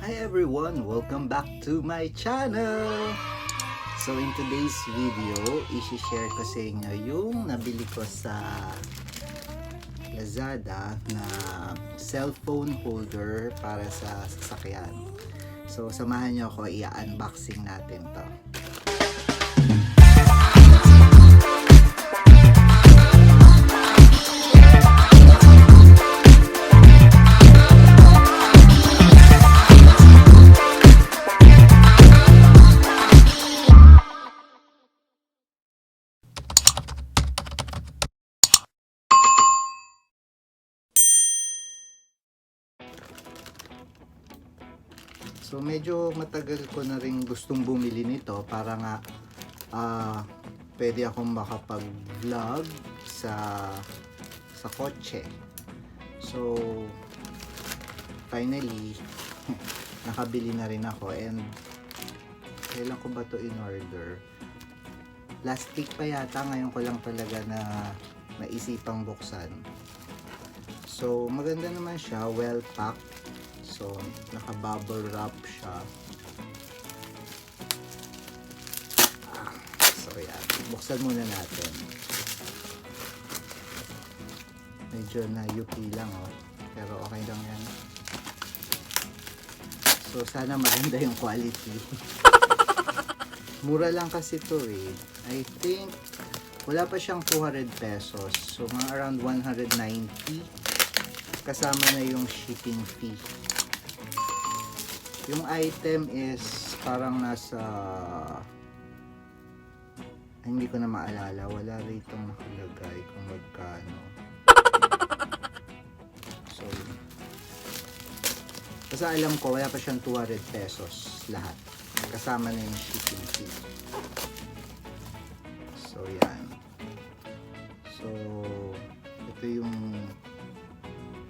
Hi everyone! Welcome back to my channel! So in today's video, isi-share ko sa inyo yung nabili ko sa Lazada na cellphone holder para sa sasakyan. So samahan nyo ako, i-unboxing natin to. So medyo matagal ko na rin gustong bumili nito para nga pwede akong makapag-vlog sa kotse. So finally nakabili na rin ako, and kailan ko ba to in order? Last week pa yata, ngayon ko lang talaga na naisipang buksan. So maganda naman siya, well packed. So, naka-bubble wrap siya. So, yan. Buksan muna natin. Medyo na-UP lang, oh. Pero okay lang yan. So, sana maganda yung quality. Mura lang kasi to eh. I think, wala pa siyang 200 pesos. So, mga around 190. Kasama na yung shipping fee. Yung item is parang nasa, hindi ko na maalala, wala rito nakalagay kung magkano. So basta alam ko wala pa siyang 200 pesos lahat, kasama na yung shipping fee. So yan. So ito yung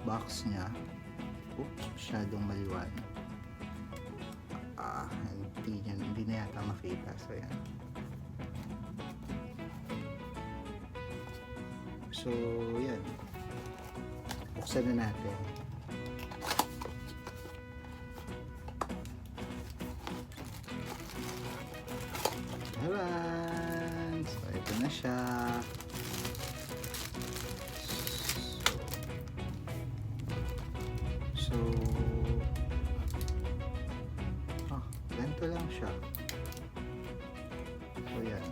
box niya. Oops, masyadong maliwanag. Hindi na yata makita. So yan. So yan, buksan na natin. Ayan, so ito na siya. So ganito lang siya. So yan.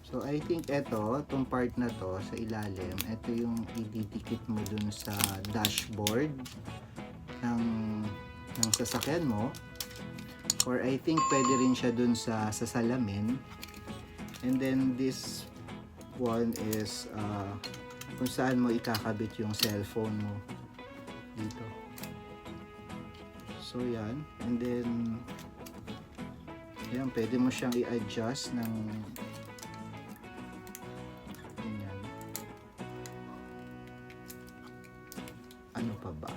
So I think itong part na to sa ilalim, ito yung ididikit mo dun sa dashboard ng sasakyan mo, or I think pwede rin siya dun sa salamin. And then this one is kung saan mo ikakabit yung cellphone mo dito. So yan, and then yan, pwede mo siyang i-adjust ng ganyan. Ano pa ba?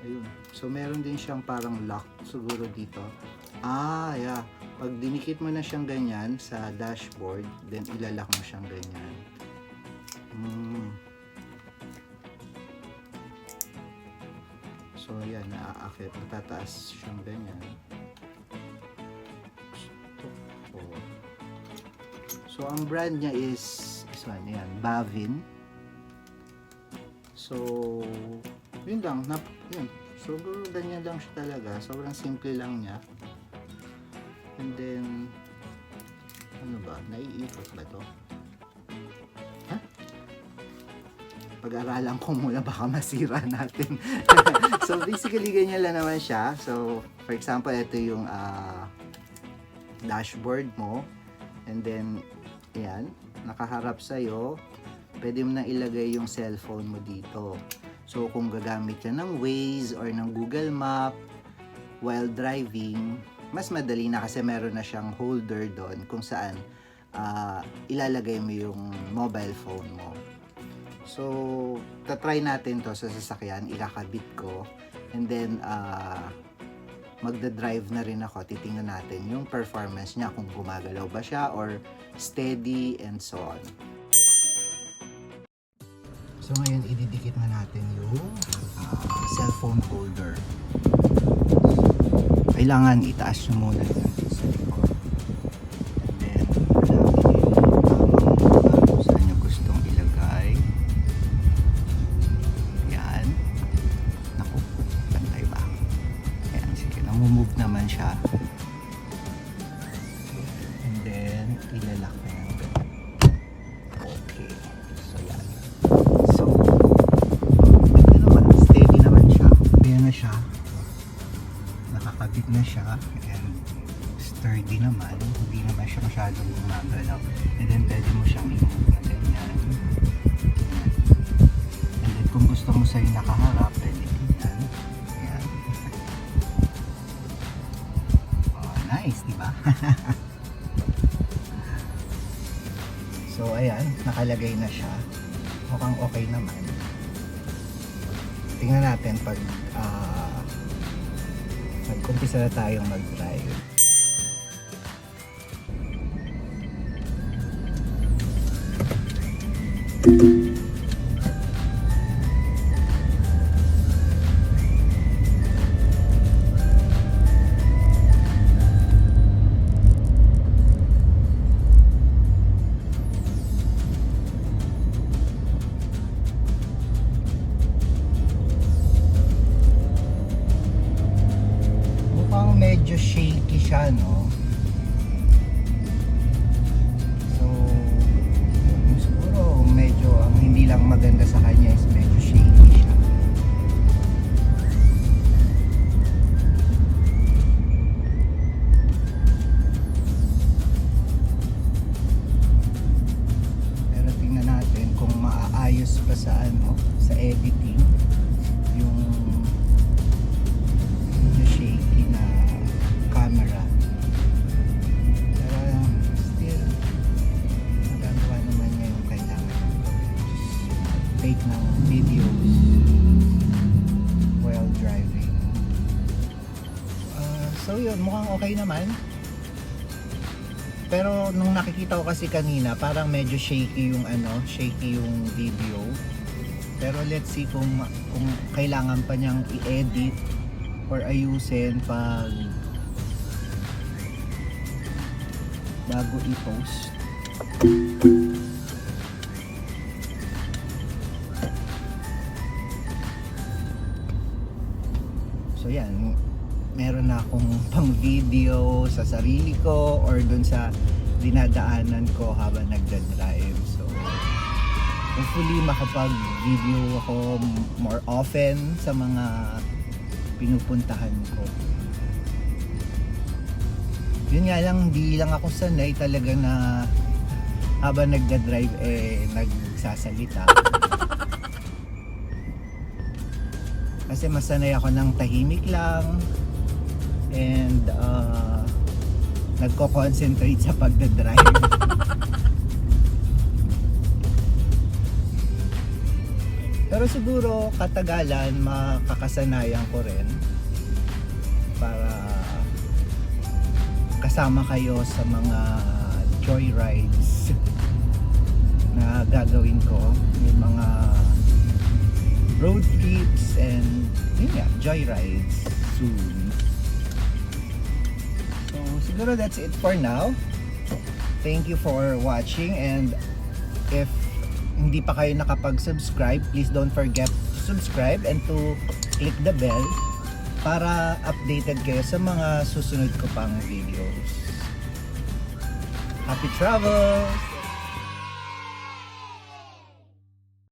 Ayun. So meron din siyang parang lock siguro dito. Yeah. Pag dinikit mo na siyang ganyan sa dashboard, then ilalak mo siyang ganyan. So yan, naaakit, matataas siyang ganyan. So ang brand niya is this one, yan, Bavin. So yun lang, yun. So ganyan lang siya talaga, sobrang simple lang niya. And then ano ba, naiikot ba to? Pag-aralan ko muna, baka masira natin. So basically ganyan lang naman siya. So for example, ito yung dashboard mo, and then ayan, nakaharap sa'yo, pwede mo na ilagay yung cellphone mo dito. So kung gagamit ka ng Waze or ng Google Map while driving, mas madali na kasi meron na siyang holder doon kung saan ilalagay mo yung mobile phone mo. So tatry natin to sa sasakyan, ikakabit ko, and then magda-drive na rin ako, titingnan natin yung performance niya, kung gumagalaw ba siya or steady and so on. So ngayon ididikit na natin yung cellphone holder. Kailangan itaas nyo muna yan sa likod. And then hanapin nyo yung tamang kung saan nyo gustong ilagay. Yan. Naku, bantay ba? Ayan, sige. Namumove naman siya. And then ilalak na yan. Okay. So yan. So, ito naman. Steady naman siya. Ayan na siya. Nakakabit na siya. And sturdy naman. Hindi naman siya masyadong gumagalaw. And then pwede mo siyang i-move na ganyan. And then kung gusto mo sa'yo nakaharap, pwede ganyan. Ayan. Oh, nice, diba? So ayan, nakalagay na siya. Mukhang okay naman. Tingnan natin pag nag-umpisa na tayong mag-drive. Medyo shaky siya, no? So siguro medyo ang hindi lang maganda sa kanya is medyo shaky siya. Pero tingnan natin kung maaayos pa sa ano, sa editing yung shaky na camera. Pero still magagawa naman niya yung kailangan take ng videos while driving. So yun, mukhang okay naman. Pero nung nakikita ko kasi kanina, parang medyo shaky yung shaky yung video. Pero let's see kung kailangan pa niyang i-edit or ayusin pag bago i-post. So yan, meron na akong pang video sa sarili ko or dun sa dinadaanan ko habang nagda-drive. So hopefully makapag-video ako more often sa mga pinupuntahan ko. Yun nga lang, di lang ako sanay talaga na habang nagda-drive nagsasalita. Kasi masanay ako ng tahimik lang and nagko-concentrate sa pagda-drive. Pero siguro katagalan makakasanayan ko rin para kasama kayo sa mga joyrides na gagawin ko. May mga road trips and yun nga, joyrides soon. So siguro that's it for now. Thank you for watching, and if hindi pa kayo nakapag-subscribe, please don't forget to subscribe and to click the bell para updated kayo sa mga susunod ko pang videos. Happy travels!